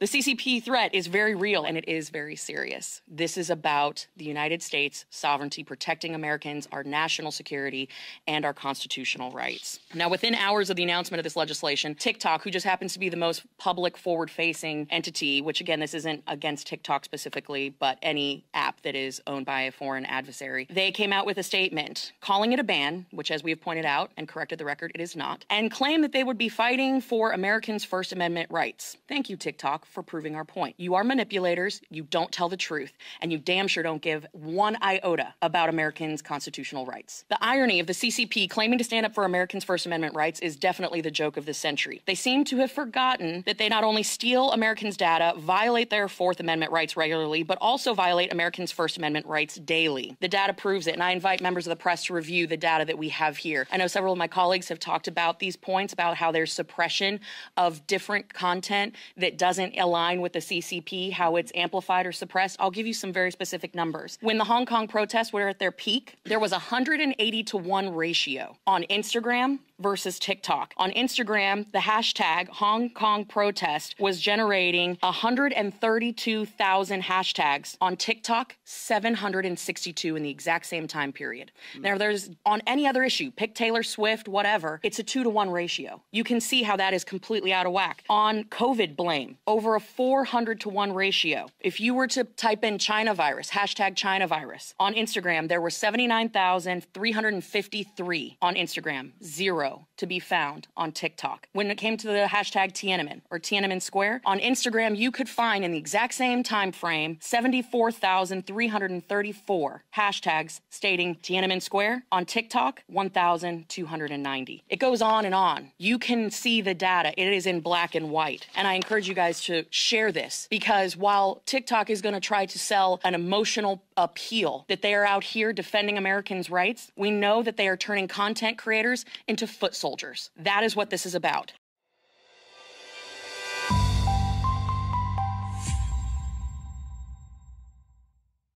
The CCP threat is very real and it is very serious. This is about the United States sovereignty, protecting Americans, our national security, and our constitutional rights. Now, within hours of the announcement of this legislation, TikTok, who just happens to be the most public forward-facing entity, which again, this isn't against TikTok specifically, but any app that is owned by a foreign adversary, they came out with a statement calling it a ban, which as we have pointed out and corrected the record, it is not, and claimed that they would be fighting for Americans' First Amendment rights. Thank you, TikTok, for proving our point. You are manipulators, you don't tell the truth, and you damn sure don't give one iota about Americans' constitutional rights. The irony of the CCP claiming to stand up for Americans' First Amendment rights is definitely the joke of the century. They seem to have forgotten that they not only steal Americans' data, violate their Fourth Amendment rights regularly, but also violate Americans' First Amendment rights daily. The data proves it, and I invite members of the press to review the data that we have here. I know several of my colleagues have talked about these points, about how there's suppression of different content that doesn't align with the CCP, how it's amplified or suppressed. I'll give you some very specific numbers. When the Hong Kong protests were at their peak, there was a 180-to-1 ratio on Instagram versus TikTok. On Instagram, the hashtag Hong Kong protest was generating 132,000 hashtags. On TikTok, 762 in the exact same time period. Now, there's on any other issue, pick Taylor Swift, whatever, it's a 2-to-1 ratio. You can see how that is completely out of whack. On COVID blame, over a 400-to-1 ratio. If you were to type in China virus, hashtag China virus, on Instagram, there were 79,353 on Instagram, 0 to be found on TikTok. When it came to the hashtag Tiananmen or Tiananmen Square, on Instagram, you could find in the exact same time frame 74,334 hashtags stating Tiananmen Square. On TikTok, 1,290. It goes on and on. You can see the data. It is in black and white. And I encourage you guys to share this, because while TikTok is going to try to sell an emotional appeal that they are out here defending Americans' rights, we know that they are turning content creators into foot soldiers. That is what this is about.